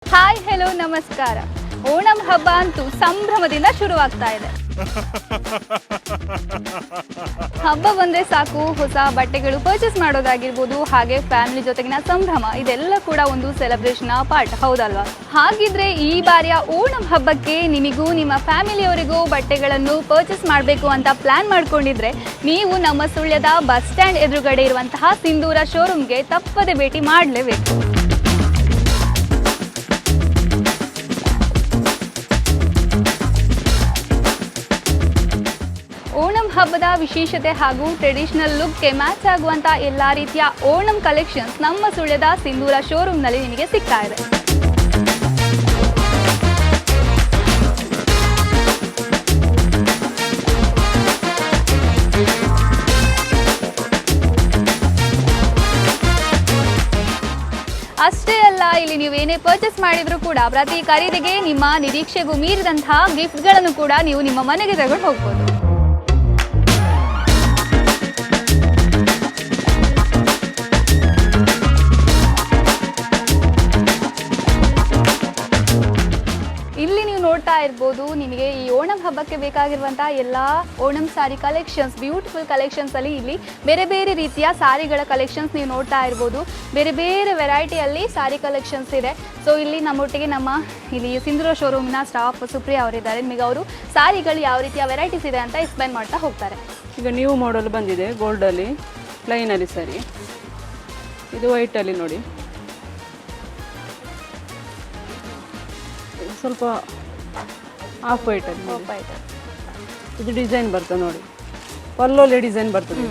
Hi hello ನಮಸ್ಕಾರ. ಓಣಂ ಹಬ್ಬ ಅಂತೂ ಸಂಭ್ರಮದಿಂದ ಶುರುವಾಗ್ತಾ ಇದೆ. ಹಬ್ಬ ಬಂದ್ರೆ ಸಾಕು ಹೊಸ ಬಟ್ಟೆಗಳು ಪರ್ಚೇಸ್ ಮಾಡೋದಾಗಿರ್ಬೋದು, ಹಾಗೆ ಫ್ಯಾಮಿಲಿ ಜೊತೆಗಿನ ಸಂಭ್ರಮ ಇದೆಲ್ಲ ಕೂಡ ಒಂದು ಸೆಲೆಬ್ರೇಷನ್ ಪಾರ್ಟ್, ಹೌದಲ್ವಾ? ಹಾಗಿದ್ರೆ ಈ ಬಾರಿಯ ಓಣಂ ಹಬ್ಬಕ್ಕೆ ನಿಮಗೂ ನಿಮ್ಮ ಫ್ಯಾಮಿಲಿಯವರಿಗೂ ಬಟ್ಟೆಗಳನ್ನು ಪರ್ಚೇಸ್ ಮಾಡಬೇಕು ಅಂತ ಪ್ಲಾನ್ ಮಾಡ್ಕೊಂಡಿದ್ರೆ ನೀವು ನಮ್ಮ ಸುಳ್ಯದ ಬಸ್ ಸ್ಟ್ಯಾಂಡ್ ಎದುರುಗಡೆ ಇರುವಂತಹ ಸಿಂಧೂರ ಶೋರೂಮ್ಗೆ ತಪ್ಪದೆ ಭೇಟಿ ಮಾಡಲೇಬೇಕು. ಓಣಂ ಹಬ್ಬದ ವಿಶೇಷತೆ ಹಾಗೂ ಟ್ರೆಡಿಷನಲ್ ಲುಕ್ಗೆ ಮ್ಯಾಚ್ ಆಗುವಂಥ ಎಲ್ಲ ರೀತಿಯ ಓಣಂ ಕಲೆಕ್ಷನ್ಸ್ ನಮ್ಮ ಸುಳ್ಯದ ಸಿಂಧೂರ ಶೋರೂಮ್ನಲ್ಲಿ ನಿಮಗೆ ಸಿಗ್ತಾ ಇದೆ. ಅಷ್ಟೇ ಅಲ್ಲ, ಇಲ್ಲಿ ನೀವೇನೇ ಪರ್ಚೇಸ್ ಮಾಡಿದ್ರು ಕೂಡ ಪ್ರತಿ ಖರೀದಿಗೆ ನಿಮ್ಮ ನಿರೀಕ್ಷೆಗೂ ಮೀರಿದಂತಹ ಗಿಫ್ಟ್ಗಳನ್ನು ಕೂಡ ನೀವು ನಿಮ್ಮ ಮನೆಗೆ ತಗೊಂಡು ಹೋಗ್ಬೋದು. ಇಲ್ಲಿ ನೀವು ನೋಡ್ತಾ ಇರ್ಬೋದು, ನಿಮಗೆ ಈ ಓಣಂ ಹಬ್ಬಕ್ಕೆ ಬೇಕಾಗಿರುವಂತಹ ಎಲ್ಲ ಓಣಂ ಸಾರಿ ಕಲೆಕ್ಷನ್ಸ್, ಬ್ಯೂಟಿಫುಲ್ ಕಲೆಕ್ಷನ್ಸ್ ಅಲ್ಲಿ ಇಲ್ಲಿ ಬೇರೆ ಬೇರೆ ರೀತಿಯ ಸಾರಿಗಳ ಕಲೆಕ್ಷನ್ಸ್ ನೀವು ನೋಡ್ತಾ ಇರ್ಬೋದು. ಬೇರೆ ಬೇರೆ ವೆರೈಟಿಯಲ್ಲಿ ಸಾರಿ ಕಲೆಕ್ಷನ್ಸ್ ಇದೆ. ಸೊ ಇಲ್ಲಿ ನಮ್ಮೊಟ್ಟಿಗೆ ನಮ್ಮ ಇಲ್ಲಿ ಸಿಂಧೂರ ಶೋರೂಮಿನ ಸ್ಟಾಫ್ ಸುಪ್ರಿಯಾ ಅವರಿದ್ದಾರೆ. ನಿಮಗೆ ಅವರು ಸಾರಿಗಳು ಯಾವ ರೀತಿಯ ವೆರೈಟೀಸ್ ಇದೆ ಅಂತ ಎಕ್ಸ್ಪ್ಲೈನ್ ಮಾಡ್ತಾ ಹೋಗ್ತಾರೆ. ಈಗ ನ್ಯೂ ಮಾಡೆಲ್ ಬಂದಿದೆ, ಗೋಲ್ಡಲ್ಲಿ ಪ್ಲೈನಲ್ಲಿ ಸರಿ, ಇದು ವೈಟಲ್ಲಿ ನೋಡಿ, ಸ್ವಲ್ಪ ಹಾಫ್ ವೈಟಲ್ಲಿ, ಇದು ಡಿಸೈನ್ ಬರ್ತದೆ ನೋಡಿ, ಪಲ್ಲೋಲೆ ಡಿಸೈನ್ ಬರ್ತದೆ.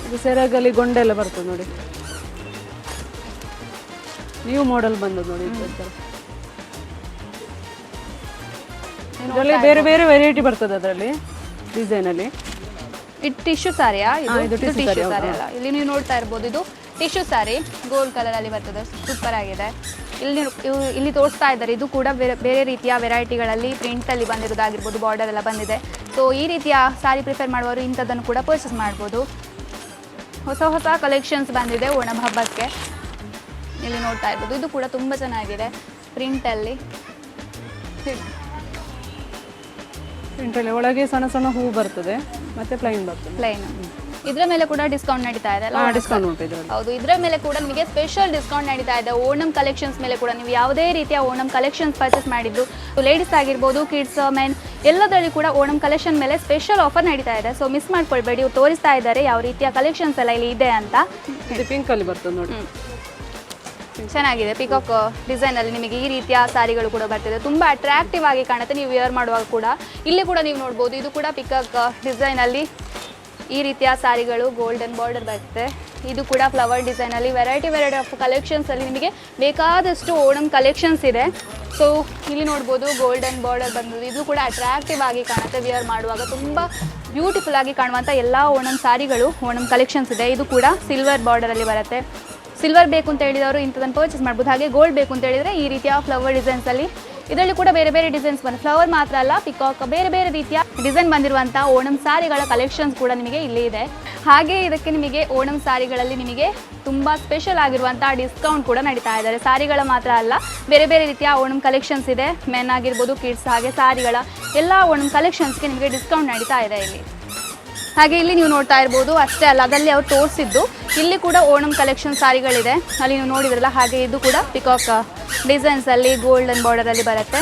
ಇದು ಸೆರಗಲ್ಲಿ ಗೊಂಡೆಲ್ಲ ಬರ್ತದೆ ನೋಡಿ, ನ್ಯೂ ಮಾಡೆಲ್ ಬಂದದ್ದು ನೋಡಿ. ಇದರಲ್ಲಿ ಬೇರೆ ಬೇರೆ ವೆರೈಟಿ ಬರ್ತದೆ ಅದರಲ್ಲಿ ಡಿಸೈನಲ್ಲಿ. ಇದು ಟಿಶ್ಯೂ ಸಾರಿಯಾ? ಇದು ಟಿಶ್ಯೂ ಸಾರಿ ಅಲ್ಲ, ಇಲ್ಲಿ ನೀವು ನೋಡ್ತಾ ಇರ್ಬೋದು, ಇದು ಟಿಶ್ಯೂ ಸಾರಿ ಗೋಲ್ಡ್ ಕಲರ್ ಅಲ್ಲಿ ಬರ್ತದೆ, ಸೂಪರ್ ಆಗಿದೆ. ಇಲ್ಲಿ ತೋರಿಸ್ತಾ ಇದ್ದಾರೆ, ಇದು ಕೂಡ ಬೇರೆ ರೀತಿಯ ವೆರೈಟಿಗಳಲ್ಲಿ ಪ್ರಿಂಟಲ್ಲಿ ಬಂದಿರೋದಾಗಿರ್ಬೋದು, ಬಾರ್ಡರ್ ಎಲ್ಲ ಬಂದಿದೆ. ಸೊ ಈ ರೀತಿಯ ಸಾರಿ ಪ್ರಿಫರ್ ಮಾಡುವವರು ಇಂಥದ್ದನ್ನು ಕೂಡ ಪರ್ಚೇಸ್ ಮಾಡ್ಬೋದು. ಹೊಸ ಹೊಸ ಕಲೆಕ್ಷನ್ಸ್ ಬಂದಿದೆ ಓಣಂ ಹಬ್ಬಕ್ಕೆ. ಇಲ್ಲಿ ನೋಡ್ತಾ ಇರ್ಬೋದು, ಇದು ಕೂಡ ತುಂಬ ಚೆನ್ನಾಗಿದೆ ಪ್ರಿಂಟಲ್ಲಿ. ಪ್ರಿಂಟಲ್ಲಿ ಒಳಗೆ ಸಣ್ಣ ಸಣ್ಣ ಹೂ ಬರ್ತದೆ, ಮತ್ತೆ ಪ್ಲೈನ್ ಬರ್ತದೆ. ಪ್ಲೈನ್ ಇದರ ಮೇಲೆ ಕೂಡ ಡಿಸ್ಕೌಂಟ್ ನಡೀತಾ ಇದೆ ಅಲ್ಲ? ಡಿಸ್ಕೌಂಟ್ ಉಂಟು ಇದರಲ್ಲಿ. ಹೌದು, ಇದರ ಮೇಲೆ ಕೂಡ ನಿಮಗೆ ಸ್ಪೆಷಲ್ ಡಿಸ್ಕೌಂಟ್ ನಡೀತಾ ಇದೆ. ಓಣಂ ಕಲೆಕ್ಷನ್ಸ್ ಮೇಲೆ ಕೂಡ ನೀವು ಯಾವುದೇ ರೀತಿಯ ಓಣಂ ಕಲೆಕ್ಷನ್ಸ್ ಪರ್ಚೇಸ್ ಮಾಡಿದ್ದು, ಲೇಡೀಸ್ ಆಗಿರ್ಬೋದು, ಕಿಡ್ಸ್, ಮೆನ್ ಎಲ್ಲದರಲ್ಲಿ ಕೂಡ ಓಣಂ ಕಲೆಕ್ಷನ್ ಮೇಲೆ ಸ್ಪೆಷಲ್ ಆಫರ್ ನಡೀತಾ ಇದೆ. ಸೊ ಮಿಸ್ ಮಾಡ್ಕೊಳ್ಬೇಡಿ, ಇವ್ರು ತೋರಿಸ್ತಾ ಇದ್ದಾರೆ ಯಾವ ರೀತಿಯ ಕಲೆಕ್ಷನ್ಸ್ ಎಲ್ಲ ಇಲ್ಲಿ ಇದೆ ಅಂತ. ಇದು ಪಿಂಕ್ ಅಲ್ಲಿ ಬರ್ತದೆ ನೋಡಿ, ಚೆನ್ನಾಗಿದೆ. ಪಿಕಾಕ್ ಡಿಸೈನ್ ಅಲ್ಲಿ ನಿಮಗೆ ಈ ರೀತಿಯ ಸಾರಿಗಳು ಕೂಡ ಬರ್ತಿದೆ, ತುಂಬಾ ಅಟ್ರಾಕ್ಟಿವ್ ಆಗಿ ಕಾಣುತ್ತೆ ನೀವು ವೇರ್ ಮಾಡುವಾಗ ಕೂಡ. ಇಲ್ಲಿ ಕೂಡ ನೀವು ನೋಡ್ಬೋದು, ಇದು ಕೂಡ ಪಿಕಾಕ್ ಡಿಸೈನ್ ಅಲ್ಲಿ ಈ ರೀತಿಯ ಸಾರಿಗಳು, ಗೋಲ್ಡನ್ ಬಾರ್ಡರ್ ಬರುತ್ತೆ. ಇದು ಕೂಡ ಫ್ಲವರ್ ಡಿಸೈನ್ ಅಲ್ಲಿ ವೆರೈಟಿ ಆಫ್ ಕಲೆಕ್ಷನ್ಸ್ ಅಲ್ಲಿ ನಿಮಗೆ ಬೇಕಾದಷ್ಟು ಓಣಂ ಕಲೆಕ್ಷನ್ಸ್ ಇದೆ. ಸೊ ಇಲ್ಲಿ ನೋಡ್ಬೋದು, ಗೋಲ್ಡನ್ ಬಾರ್ಡರ್ ಬಂದು ಇದು ಕೂಡ ಅಟ್ರಾಕ್ಟಿವ್ ಆಗಿ ಕಾಣುತ್ತೆ. ವೇರ್ ಮಾಡುವಾಗ ತುಂಬ ಬ್ಯೂಟಿಫುಲ್ ಆಗಿ ಕಾಣುವಂಥ ಎಲ್ಲ ಓಣಂ ಸಾರಿಗಳು, ಓಣಂ ಕಲೆಕ್ಷನ್ಸ್ ಇದೆ. ಇದು ಕೂಡ ಸಿಲ್ವರ್ ಬಾರ್ಡರ್ ಅಲ್ಲಿ ಬರುತ್ತೆ. ಸಿಲ್ವರ್ ಬೇಕು ಅಂತ ಹೇಳಿದವರು ಇಂಥದನ್ನು ಪರ್ಚೇಸ್ ಮಾಡ್ಬೋದು. ಹಾಗೆ ಗೋಲ್ಡ್ ಬೇಕು ಅಂತ ಹೇಳಿದರೆ ಈ ರೀತಿಯ ಫ್ಲವರ್ ಡಿಸೈನ್ಸ್ ಅಲ್ಲಿ, ಇದರಲ್ಲಿ ಕೂಡ ಬೇರೆ ಬೇರೆ ಡಿಸೈನ್ಸ್ ಬಂದು, ಫ್ಲವರ್ ಮಾತ್ರ ಅಲ್ಲ, ಪಿಕಾಕ್ ಬೇರೆ ಬೇರೆ ರೀತಿಯ ಡಿಸೈನ್ ಬಂದಿರುವಂಥ ಓಣಂ ಸಾರಿಗಳ ಕಲೆಕ್ಷನ್ಸ್ ಕೂಡ ನಿಮಗೆ ಇಲ್ಲಿ ಇದೆ. ಹಾಗೆ ಇದಕ್ಕೆ ನಿಮಗೆ ಓಣಂ ಸಾರಿಗಳಲ್ಲಿ ನಿಮಗೆ ತುಂಬ ಸ್ಪೆಷಲ್ ಆಗಿರುವಂಥ ಡಿಸ್ಕೌಂಟ್ ಕೂಡ ನಡೀತಾ ಇದ್ದಾರೆ. ಸಾರಿಗಳ ಮಾತ್ರ ಅಲ್ಲ, ಬೇರೆ ಬೇರೆ ರೀತಿಯ ಓಣಂ ಕಲೆಕ್ಷನ್ಸ್ ಇದೆ. ಮೆನ್ ಆಗಿರ್ಬೋದು, ಕಿಡ್ಸ್, ಹಾಗೆ ಸಾರಿಗಳ ಎಲ್ಲ ಓಣಂ ಕಲೆಕ್ಷನ್ಸ್ಗೆ ನಿಮಗೆ ಡಿಸ್ಕೌಂಟ್ ನಡೀತಾ ಇದೆ ಇಲ್ಲಿ. ಹಾಗೆ ಇಲ್ಲಿ ನೀವು ನೋಡ್ತಾ ಇರ್ಬೋದು, ಅಷ್ಟೇ ಅಲ್ಲ, ಅದಲ್ಲಿ ಅವ್ರು ತೋರಿಸಿದ್ದು ಇಲ್ಲಿ ಕೂಡ ಓಣಂ ಕಲೆಕ್ಷನ್ ಸಾರಿಗಳಿದೆ. ಅಲ್ಲಿ ನೀವು ನೋಡಿದ್ರಲ್ಲ, ಹಾಗೆ ಇದು ಕೂಡ ಪಿಕಾಕ್ ಡಿಸೈನ್ಸ್ ಅಲ್ಲಿ ಗೋಲ್ಡನ್ ಬಾರ್ಡರ್ ಅಲ್ಲಿ ಬರುತ್ತೆ.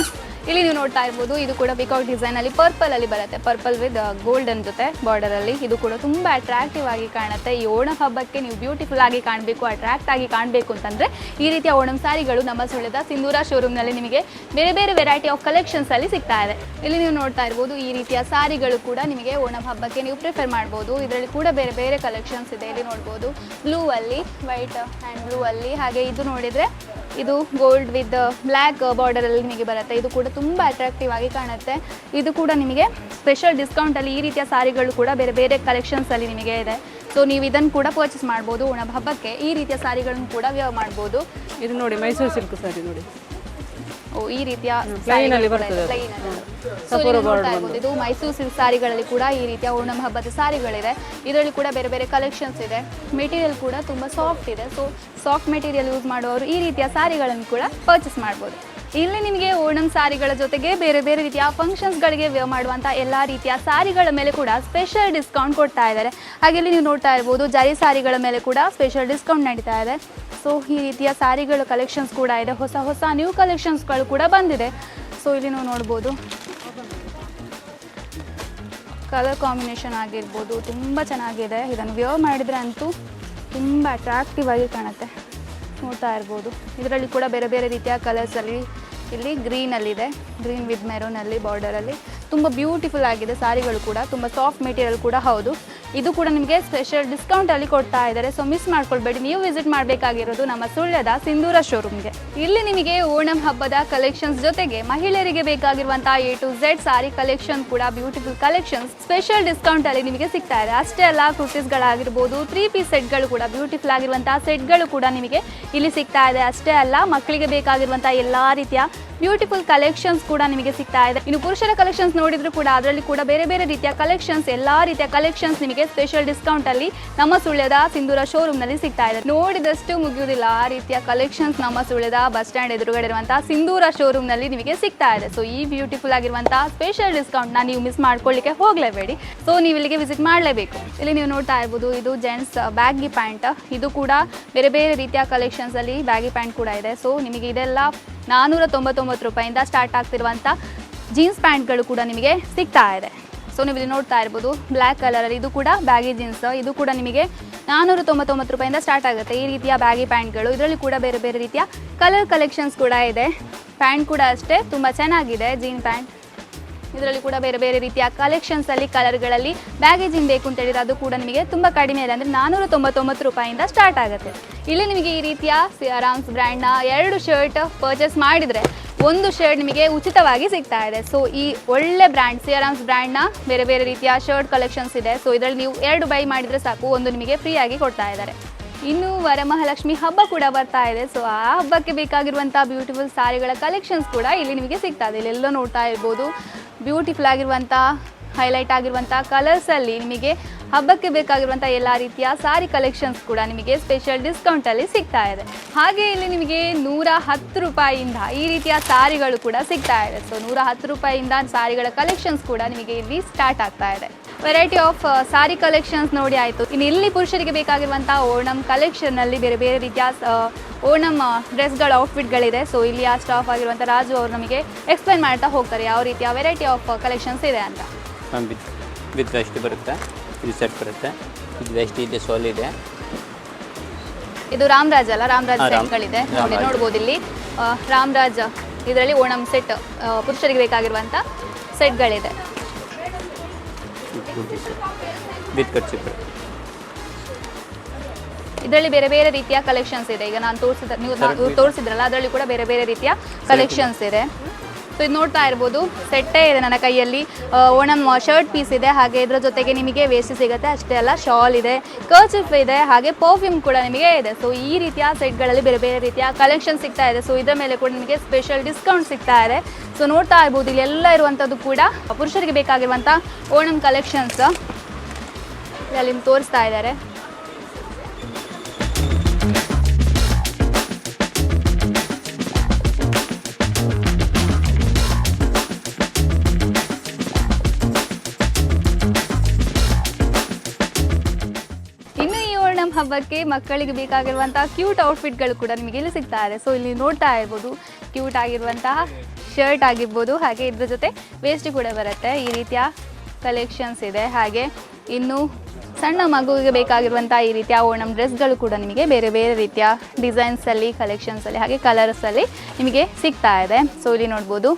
ಇಲ್ಲಿ ನೀವು ನೋಡ್ತಾ ಇರ್ಬೋದು, ಇದು ಕೂಡ ಪಿಕಾಕ್ ಡಿಸೈನ್ ಅಲ್ಲಿ ಪರ್ಪಲ್ ಅಲ್ಲಿ ಬರುತ್ತೆ, ಪರ್ಪಲ್ ವಿತ್ ಗೋಲ್ಡನ್ ಜೊತೆ ಬಾರ್ಡರ್ ಅಲ್ಲಿ. ಇದು ಕೂಡ ತುಂಬ ಅಟ್ರಾಕ್ಟಿವ್ ಆಗಿ ಕಾಣುತ್ತೆ. ಈ ಓಣಂ ಹಬ್ಬಕ್ಕೆ ನೀವು ಬ್ಯೂಟಿಫುಲ್ ಆಗಿ ಕಾಣಬೇಕು, ಅಟ್ರಾಕ್ಟ್ ಆಗಿ ಕಾಣಬೇಕು ಅಂತಂದ್ರೆ ಈ ರೀತಿಯ ಓಣಂ ಸಾರಿಗಳು ನಮ್ಮ ಸುಳ್ಯದ ಸಿಂಧೂರ ಶೋರೂಮ್ನಲ್ಲಿ ನಿಮಗೆ ಬೇರೆ ಬೇರೆ ವೆರೈಟಿ ಆಫ್ ಕಲೆಕ್ಷನ್ಸ್ ಅಲ್ಲಿ ಸಿಗ್ತಾ ಇದೆ. ಇಲ್ಲಿ ನೀವು ನೋಡ್ತಾ ಇರ್ಬೋದು, ಈ ರೀತಿಯ ಸಾರಿಗಳು ಕೂಡ ನಿಮಗೆ ಓಣಂ ಹಬ್ಬಕ್ಕೆ ನೀವು ಪ್ರಿಫರ್ ಮಾಡ್ಬೋದು. ಇದರಲ್ಲಿ ಕೂಡ ಬೇರೆ ಬೇರೆ ಕಲೆಕ್ಷನ್ಸ್ ಇದೆ. ಇಲ್ಲಿ ನೋಡ್ಬೋದು, ಬ್ಲೂ ಅಲ್ಲಿ, ವೈಟ್ ಆ್ಯಂಡ್ ಬ್ಲೂ ಅಲ್ಲಿ, ಹಾಗೆ ಇದು ನೋಡಿದರೆ ಇದು ಗೋಲ್ಡ್ ವಿತ್ ಬ್ಲ್ಯಾಕ್ ಬಾರ್ಡರ್ ಅಲ್ಲಿ ನಿಮಗೆ ಬರುತ್ತೆ. ಇದು ಕೂಡ ತುಂಬ ಅಟ್ರಾಕ್ಟಿವ್ ಆಗಿ ಕಾಣುತ್ತೆ. ಇದು ಕೂಡ ನಿಮಗೆ ಸ್ಪೆಷಲ್ ಡಿಸ್ಕೌಂಟ್ ಅಲ್ಲಿ ಈ ರೀತಿಯ ಸಾರಿಗಳು ಕೂಡ ಬೇರೆ ಬೇರೆ ಕಲೆಕ್ಷನ್ಸ್ ಅಲ್ಲಿ ನಿಮಗೆ ಇದೆ. ಸೊ ನೀವು ಇದನ್ನು ಕೂಡ ಪರ್ಚೇಸ್ ಮಾಡ್ಬೋದು. ಓಣಂ ಹಬ್ಬಕ್ಕೆ ಈ ರೀತಿಯ ಸಾರಿಗಳನ್ನು ಕೂಡ ವ್ಯವ ಮಾಡ್ಬೋದು. ಇದು ನೋಡಿ, ಮೈಸೂರು ಸಿಲ್ಕ್ ಸಾರಿ ನೋಡಿ, ಈ ರೀತಿಯ ಪ್ಲೈನ್ ಅಲ್ಲಿ ಬರ್ತದೆ ಅದು. So, ಇಲ್ಲಿ ನೋಡ್ತಾ ಇರ್ಬೋದು, ಇದು ಮೈಸೂರು ಸಿಲ್ಕ್ ಸಾರಿಗಳಲ್ಲಿ ಕೂಡ ಈ ರೀತಿಯ ಓಣಂ ಹಬ್ಬದ ಸಾರಿಗಳಿದೆ. ಇದರಲ್ಲಿ ಕೂಡ ಬೇರೆ ಬೇರೆ ಕಲೆಕ್ಷನ್ಸ್ ಇದೆ. ಮೆಟೀರಿಯಲ್ ಕೂಡ ತುಂಬ ಸಾಫ್ಟ್ ಇದೆ. ಸೊ ಸಾಫ್ಟ್ ಮೆಟೀರಿಯಲ್ ಯೂಸ್ ಮಾಡುವವರು ಈ ರೀತಿಯ ಸಾರಿಗಳನ್ನು ಕೂಡ ಪರ್ಚೇಸ್ ಮಾಡ್ಬೋದು. ಇಲ್ಲಿ ನಿಮಗೆ ಓಣಂ ಸಾರಿಗಳ ಜೊತೆಗೆ ಬೇರೆ ಬೇರೆ ರೀತಿಯ ಫಂಕ್ಷನ್ಸ್ಗಳಿಗೆ ವೇರ್ ಮಾಡುವಂಥ ಎಲ್ಲ ರೀತಿಯ ಸಾರಿಗಳ ಮೇಲೆ ಕೂಡ ಸ್ಪೆಷಲ್ ಡಿಸ್ಕೌಂಟ್ ಕೊಡ್ತಾ ಇದ್ದಾರೆ. ಹಾಗೆ ಇಲ್ಲಿ ನೀವು ನೋಡ್ತಾ ಇರ್ಬೋದು, ಜರಿ ಸಾರಿಗಳ ಮೇಲೆ ಕೂಡ ಸ್ಪೆಷಲ್ ಡಿಸ್ಕೌಂಟ್ ನಡೀತಾ ಇದೆ. ಸೊ ಈ ರೀತಿಯ ಸಾರಿಗಳ ಕಲೆಕ್ಷನ್ಸ್ ಕೂಡ ಇದೆ. ಹೊಸ ಹೊಸ ನ್ಯೂ ಕಲೆಕ್ಷನ್ಸ್ಗಳು ಕೂಡ ಬಂದಿದೆ. ಸೊ ಇಲ್ಲಿ ನೀವು ನೋಡ್ಬೋದು, ಕಲರ್ ಕಾಂಬಿನೇಷನ್ ಆಗಿರ್ಬೋದು ತುಂಬ ಚೆನ್ನಾಗಿದೆ. ಇದನ್ನು ವೇರ್ ಮಾಡಿದರೆ ಅಂತೂ ತುಂಬ ಅಟ್ರಾಕ್ಟಿವ್ ಆಗಿ ಕಾಣುತ್ತೆ. ನೋಡ್ತಾ ಇರ್ಬೋದು, ಇದರಲ್ಲಿ ಕೂಡ ಬೇರೆ ಬೇರೆ ರೀತಿಯ ಕಲರ್ಸಲ್ಲಿ, ಇಲ್ಲಿ ಗ್ರೀನಲ್ಲಿದೆ, ಗ್ರೀನ್ ವಿತ್ ಮೆರೂನಲ್ಲಿ ಬಾರ್ಡರಲ್ಲಿ ತುಂಬ ಬ್ಯೂಟಿಫುಲ್ ಆಗಿದೆ. ಸಾರಿಗಳು ಕೂಡ ತುಂಬ ಸಾಫ್ಟ್ ಮೆಟೀರಿಯಲ್ ಕೂಡ ಹೌದು. ಇದು ಕೂಡ ನಿಮಗೆ ಸ್ಪೆಷಲ್ ಡಿಸ್ಕೌಂಟಲ್ಲಿ ಕೊಡ್ತಾ ಇದ್ದಾರೆ. ಸೊ ಮಿಸ್ ಮಾಡ್ಕೊಳ್ಬೇಡಿ. ನೀವು ವಿಸಿಟ್ ಮಾಡಬೇಕಾಗಿರೋದು ನಮ್ಮ ಸುಳ್ಯದ ಸಿಂಧೂರ ಶೋರೂಮ್ಗೆ. ಇಲ್ಲಿ ನಿಮಗೆ ಓಣಂ ಹಬ್ಬದ ಕಲೆಕ್ಷನ್ಸ್ ಜೊತೆಗೆ ಮಹಿಳೆಯರಿಗೆ ಬೇಕಾಗಿರುವಂಥ A to Z sorry collection ಕೂಡ ಬ್ಯೂಟಿಫುಲ್ ಕಲೆಕ್ಷನ್ಸ್ ಸ್ಪೆಷಲ್ ಡಿಸ್ಕೌಂಟಲ್ಲಿ ನಿಮಗೆ ಸಿಗ್ತಾ ಇದೆ. ಅಷ್ಟೇ ಅಲ್ಲ, ಕುರ್ತೀಸ್ಗಳಾಗಿರ್ಬೋದು, 3 ಪೀಸ್ ಸೆಟ್ಗಳು ಕೂಡ ಬ್ಯೂಟಿಫುಲ್ ಆಗಿರುವಂಥ ಸೆಟ್ಗಳು ಕೂಡ ನಿಮಗೆ ಇಲ್ಲಿ ಸಿಗ್ತಾ ಇದೆ. ಅಷ್ಟೇ ಅಲ್ಲ, ಮಕ್ಕಳಿಗೆ ಬೇಕಾಗಿರುವಂಥ ಎಲ್ಲ ರೀತಿಯ ಬ್ಯೂಟಿಫುಲ್ ಕಲೆಕ್ಷನ್ಸ್ ಕೂಡ ನಿಮಗೆ ಸಿಗ್ತಾ ಇದೆ. ಇನ್ನು ಪುರುಷರ ಕಲೆಕ್ಷನ್ಸ್ ನೋಡಿದ್ರು ಕೂಡ ಅದರಲ್ಲಿ ಕೂಡ ಬೇರೆ ಬೇರೆ ರೀತಿಯ ಕಲೆಕ್ಷನ್ಸ್, ಎಲ್ಲಾ ರೀತಿಯ ಕಲೆಕ್ಷನ್ಸ್ ನಿಮಗೆ ಸ್ಪೆಷಲ್ ಡಿಸ್ಕೌಂಟ್ ಅಲ್ಲಿ ನಮ್ಮ ಸುಳ್ಯದ ಸಿಂಧೂರ ಶೋರೂಮ್ ನಲ್ಲಿ ಸಿಗ್ತಾ ಇದೆ. ನೋಡಿದಷ್ಟು ಮುಗಿಯುವುದಿಲ್ಲ ಆ ರೀತಿಯ ಕಲೆಕ್ಷನ್ಸ್ ನಮ್ಮ ಸುಳ್ಯದ ಬಸ್ ಸ್ಟ್ಯಾಂಡ್ ಎದುರುಗಡೆ ಇರುವಂತಹ ಸಿಂಧೂರ ಶೋರೂಮ್ ನಲ್ಲಿ ನಿಮಗೆ ಸಿಗ್ತಾ ಇದೆ. ಸೊ ಈ ಬ್ಯೂಟಿಫುಲ್ ಆಗಿರುವಂತಹ ಸ್ಪೆಷಲ್ ಡಿಸ್ಕೌಂಟ್ ನ ನೀವು ಮಿಸ್ ಮಾಡ್ಕೊಳ್ಳಿಕ್ಕೆ ಹೋಗಲೇಬೇಡಿ. ಸೊ ನೀವು ಇಲ್ಲಿಗೆ ವಿಸಿಟ್ ಮಾಡಲೇಬೇಕು. ಇಲ್ಲಿ ನೀವು ನೋಡ್ತಾ ಇರ್ಬೋದು, ಇದು ಜೆಂಟ್ಸ್ ಬ್ಯಾಗಿ ಪ್ಯಾಂಟ್. ಇದು ಕೂಡ ಬೇರೆ ಬೇರೆ ರೀತಿಯ ಕಲೆಕ್ಷನ್ಸ್ ಅಲ್ಲಿ ಬ್ಯಾಗಿ ಪ್ಯಾಂಟ್ ಕೂಡ ಇದೆ. ಸೊ ನಿಮಗೆ ಇದೆಲ್ಲ 499 ರೂಪಾಯಿಂದ ಸ್ಟಾರ್ಟ್ ಆಗ್ತಿರುವಂಥ ಜೀನ್ಸ್ ಪ್ಯಾಂಟ್ಗಳು ಕೂಡ ನಿಮಗೆ ಸಿಗ್ತಾ ಇದೆ. ಸೊ ನೀವು ಇಲ್ಲಿ ನೋಡ್ತಾ ಇರ್ಬೋದು, ಬ್ಲ್ಯಾಕ್ ಕಲರಲ್ಲಿ ಇದು ಕೂಡ ಬ್ಯಾಗಿ ಜೀನ್ಸ್. ಇದು ಕೂಡ ನಿಮಗೆ 499 ರೂಪಾಯಿಂದ ಸ್ಟಾರ್ಟ್ ಆಗುತ್ತೆ ಈ ರೀತಿಯ ಬ್ಯಾಗಿ ಪ್ಯಾಂಟ್ಗಳು. ಇದರಲ್ಲಿ ಕೂಡ ಬೇರೆ ಬೇರೆ ರೀತಿಯ ಕಲರ್ ಕಲೆಕ್ಷನ್ಸ್ ಕೂಡ ಇದೆ. ಪ್ಯಾಂಟ್ ಕೂಡ ಅಷ್ಟೇ ತುಂಬ ಚೆನ್ನಾಗಿದೆ, ಜೀನ್ ಪ್ಯಾಂಟ್. ಇದರಲ್ಲಿ ಕೂಡ ಬೇರೆ ಬೇರೆ ರೀತಿಯ ಕಲೆಕ್ಷನ್ಸಲ್ಲಿ ಕಲರ್ಗಳಲ್ಲಿ ಬ್ಯಾಗೇಜಿಂಗ್ ಬೇಕು ಅಂತ ಹೇಳಿದ್ರೆ ಅದು ಕೂಡ ನಿಮಗೆ ತುಂಬ ಕಡಿಮೆ ಇದೆ, ಅಂದರೆ 499 ರೂಪಾಯಿಂದ ಸ್ಟಾರ್ಟ್ ಆಗುತ್ತೆ. ಇಲ್ಲಿ ನಿಮಗೆ ಈ ರೀತಿಯ ಸಿಯಾರಾಮ್ಸ್ ಬ್ರ್ಯಾಂಡ್ನ 2 ಶರ್ಟ್ ಪರ್ಚೇಸ್ ಮಾಡಿದರೆ 1 ಶರ್ಟ್ ನಿಮಗೆ ಉಚಿತವಾಗಿ ಸಿಗ್ತಾ ಇದೆ. ಸೊ ಈ ಒಳ್ಳೆ ಬ್ರ್ಯಾಂಡ್ ಸಿಯಾರಾಮ್ಸ್ ಬ್ರ್ಯಾಂಡ್ನ ಬೇರೆ ಬೇರೆ ರೀತಿಯ ಶರ್ಟ್ ಕಲೆಕ್ಷನ್ಸ್ ಇದೆ. ಸೊ ಇದರಲ್ಲಿ ನೀವು 2 ಬೈ ಮಾಡಿದರೆ ಸಾಕು, 1 ನಿಮಗೆ ಫ್ರೀಯಾಗಿ ಕೊಡ್ತಾ ಇದ್ದಾರೆ. ಇನ್ನು ವರಮಹಾಲಕ್ಷ್ಮಿ ಹಬ್ಬ ಕೂಡ ಬರ್ತಾ ಇದೆ. ಸೊ ಆ ಹಬ್ಬಕ್ಕೆ ಬೇಕಾಗಿರುವಂಥ ಬ್ಯೂಟಿಫುಲ್ ಸಾರಿಗಳ ಕಲೆಕ್ಷನ್ಸ್ ಕೂಡ ಇಲ್ಲಿ ನಿಮಗೆ ಸಿಗ್ತಾ ಇದೆ. ಇಲ್ಲೆಲ್ಲ ನೋಡ್ತಾ ಇರ್ಬೋದು, ಬ್ಯೂಟಿಫುಲ್ ಆಗಿರುವಂಥ ಹೈಲೈಟ್ ಆಗಿರುವಂಥ ಕಲರ್ಸಲ್ಲಿ ನಿಮಗೆ ಹಬ್ಬಕ್ಕೆ ಬೇಕಾಗಿರುವಂಥ ಎಲ್ಲ ರೀತಿಯ ಸಾರಿ ಕಲೆಕ್ಷನ್ಸ್ ಕೂಡ ನಿಮಗೆ ಸ್ಪೆಷಲ್ ಡಿಸ್ಕೌಂಟಲ್ಲಿ ಸಿಗ್ತಾ ಇದೆ. ಹಾಗೆ ಇಲ್ಲಿ ನಿಮಗೆ 110 ರೂಪಾಯಿಯಿಂದ ಈ ರೀತಿಯ ಸಾರಿಗಳು ಕೂಡ ಸಿಗ್ತಾ ಇದೆ. ಸೊ 110 ರೂಪಾಯಿಯಿಂದ ಸಾರಿಗಳ ಕಲೆಕ್ಷನ್ಸ್ ಕೂಡ ನಿಮಗೆ ಇಲ್ಲಿ ಸ್ಟಾರ್ಟ್ ಆಗ್ತಾ ಇದೆ. ವೆರೈಟಿ ಆಫ್ ಸಾರಿ ಕಲೆಕ್ಷನ್ಸ್ ನೋಡಿ ಆಯಿತು. ಇನ್ನು ಇಲ್ಲಿ ಪುರುಷರಿಗೆ ಬೇಕಾಗಿರುವಂಥ ಓಣಂ ಕಲೆಕ್ಷನ್ನಲ್ಲಿ ಬೇರೆ ಬೇರೆ ರೀತಿಯ ಓಣಂ ಡ್ರೆಸ್ಗಳ ಔಟ್ಫಿಟ್ಗಳಿದೆ. ಸೊ ಇಲ್ಲಿ ಆ ಸ್ಟಾಫ್ ಆಗಿರುವಂಥ ರಾಜು ಅವರು ನಮಗೆ ಎಕ್ಸ್ಪ್ಲೈನ್ ಮಾಡ್ತಾ ಹೋಗ್ತಾರೆ ಯಾವ ರೀತಿಯ ವೆರೈಟಿ ಆಫ್ ಕಲೆಕ್ಷನ್ಸ್ ಇದೆ ಅಂತ. ವಿತ್ ವೆಸ್ಟ್ ಬರುತ್ತೆ, ಇದು ಸೆಟ್ ಬರುತ್ತೆ, ಇದು ವೆಸ್ಟ್ ಇದೆ, ಸೋಲ್ ಇದೆ. ಇದು ರಾಮರಾಜ್ ಅಲ್ಲ, ರಾಮರಾಜ್ ಸೆಟ್ಗಳಿದೆ ನೋಡಿ, ನೋಡ್ಬೋದು ಇಲ್ಲಿ ರಾಮರಾಜ್. ಇದರಲ್ಲಿ ಓಣಂ ಸೆಟ್ ಪುರುಷರಿಗೆ ಬೇಕಾಗಿರುವಂಥ ಸೆಟ್ಗಳಿದೆ. ವಿತ್ ಕಟ್ಸಿಪ್ ಇದರಲ್ಲಿ ಬೇರೆ ಬೇರೆ ರೀತಿಯ ಕಲೆಕ್ಷನ್ಸ್ ಇದೆ. ಈಗ ನಾನು ನೀವು ತೋರಿಸಿದ್ರಲ್ಲ, ಅದರಲ್ಲಿ ಕೂಡ ಬೇರೆ ಬೇರೆ ರೀತಿಯ ಕಲೆಕ್ಷನ್ಸ್ ಇದೆ. ಸೊ ಇದು ನೋಡ್ತಾ ಇರ್ಬೋದು, ಸೆಟ್ಟೇ ಇದೆ ನನ್ನ ಕೈಯಲ್ಲಿ. ಓಣಂ ಶರ್ಟ್ ಪೀಸ್ ಇದೆ, ಹಾಗೆ ಇದರ ಜೊತೆಗೆ ನಿಮಗೆ ವೇಸ್ಟ್ ಸಿಗುತ್ತೆ. ಅಷ್ಟೇ ಅಲ್ಲ, ಶಾಲ್ ಇದೆ, ಕರ್ಚಿಫ್ ಇದೆ, ಹಾಗೆ ಪರ್ಫ್ಯೂಮ್ ಕೂಡ ನಿಮಗೆ ಇದೆ. ಸೊ ಈ ರೀತಿಯ ಸೆಟ್ಗಳಲ್ಲಿ ಬೇರೆ ಬೇರೆ ರೀತಿಯ ಕಲೆಕ್ಷನ್ ಸಿಗ್ತಾ ಇದೆ. ಸೊ ಇದರ ಮೇಲೆ ಕೂಡ ನಿಮಗೆ ಸ್ಪೆಷಲ್ ಡಿಸ್ಕೌಂಟ್ ಸಿಗ್ತಾ ಇದೆ. ಸೊ ನೋಡ್ತಾ ಇರ್ಬೋದು, ಇಲ್ಲೆಲ್ಲ ಇರುವಂಥದ್ದು ಕೂಡ ಪುರುಷರಿಗೆ ಬೇಕಾಗಿರುವಂಥ ಓಣಂ ಕಲೆಕ್ಷನ್ಸ್ ಅಲ್ಲಿ ತೋರಿಸ್ತಾ ಇದ್ದಾರೆ. ಹಬ್ಬಕ್ಕೆ ಮಕ್ಕಳಿಗೆ ಬೇಕಾಗಿರುವಂತಹ ಕ್ಯೂಟ್ ಔಟ್ಫಿಟ್ಗಳು ಕೂಡ ನಿಮಗೆ ಇಲ್ಲಿ ಸಿಗ್ತಾ ಇದೆ. ಸೊ ಇಲ್ಲಿ ನೋಡ್ತಾ ಇರ್ಬೋದು, ಕ್ಯೂಟ್ ಆಗಿರುವಂತಹ ಶರ್ಟ್ ಆಗಿರ್ಬೋದು, ಹಾಗೆ ಇದ್ರ ಜೊತೆ ವೇಸ್ಟ್ ಕೂಡ ಬರುತ್ತೆ. ಈ ರೀತಿಯ ಕಲೆಕ್ಷನ್ಸ್ ಇದೆ. ಹಾಗೆ ಇನ್ನು ಸಣ್ಣ ಮಗುವಿಗೆ ಬೇಕಾಗಿರುವಂಥ ಈ ರೀತಿಯ ಓಣಂ ಡ್ರೆಸ್ಗಳು ಕೂಡ ನಿಮಗೆ ಬೇರೆ ಬೇರೆ ರೀತಿಯ ಡಿಸೈನ್ಸಲ್ಲಿ, ಕಲೆಕ್ಷನ್ಸಲ್ಲಿ, ಹಾಗೆ ಕಲರ್ಸಲ್ಲಿ ನಿಮಗೆ ಸಿಗ್ತಾ ಇದೆ. ಸೊ ಇಲ್ಲಿ ನೋಡ್ಬೋದು,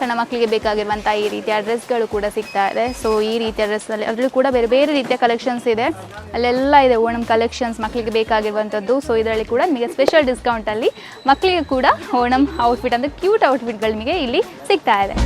ಸಣ್ಣ ಮಕ್ಕಳಿಗೆ ಬೇಕಾಗಿರುವಂಥ ಈ ರೀತಿಯ ಡ್ರೆಸ್ಗಳು ಕೂಡ ಸಿಗ್ತಾ ಇದೆ. ಸೊ ಈ ರೀತಿಯ ಡ್ರೆಸ್ಸಲ್ಲಿ ಅದರಲ್ಲೂ ಕೂಡ ಬೇರೆ ಬೇರೆ ರೀತಿಯ ಕಲೆಕ್ಷನ್ಸ್ ಇದೆ. ಅಲ್ಲೆಲ್ಲ ಇದೆ ಓಣಂ ಕಲೆಕ್ಷನ್ಸ್ ಮಕ್ಕಳಿಗೆ ಬೇಕಾಗಿರುವಂಥದ್ದು. ಸೊ ಇದರಲ್ಲಿ ಕೂಡ ನಿಮಗೆ ಸ್ಪೆಷಲ್ ಡಿಸ್ಕೌಂಟಲ್ಲಿ ಮಕ್ಕಳಿಗೆ ಕೂಡ ಓಣಂ ಔಟ್ಫಿಟ್ ಅಂದರೆ ಕ್ಯೂಟ್ ಔಟ್ಫಿಟ್ಗಳು ನಿಮಗೆ ಇಲ್ಲಿ ಸಿಗ್ತಾ ಇದೆ.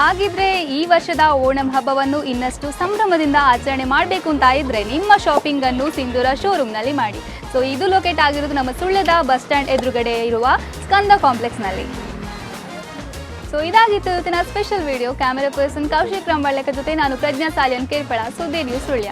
ಹಾಗಿದ್ರೆ ಈ ವರ್ಷದ ಓಣಂ ಹಬ್ಬವನ್ನು ಇನ್ನಷ್ಟು ಸಂಭ್ರಮದಿಂದ ಆಚರಣೆ ಮಾಡಬೇಕು ಅಂತ ಇದ್ರೆ ನಿಮ್ಮ ಶಾಪಿಂಗ್ ಅನ್ನು ಸಿಂಧೂರ ಶೋರೂಮ್ನಲ್ಲಿ ಮಾಡಿ. ಸೊ ಇದು ಲೊಕೇಟ್ ಆಗಿರೋದು ನಮ್ಮ ಸುಳ್ಯದ ಬಸ್ ಸ್ಟ್ಯಾಂಡ್ ಎದುರುಗಡೆ ಇರುವ ಸ್ಕಂದ ಕಾಂಪ್ಲೆಕ್ಸ್ನಲ್ಲಿ. ಸೊ ಇದಾಗಿತ್ತು ಇವತ್ತಿನ special video. Camera person Kaushik ರಂಬಾಳ್ಯಕ ಜೊತೆ ನಾನು ಪ್ರಜ್ಞಾ ಸಾಲಿಯನ್ ಕೇರ್ಪಳ, ಸುದ್ದಿ ನ್ಯೂಸ್ ಸುಳ್ಯ.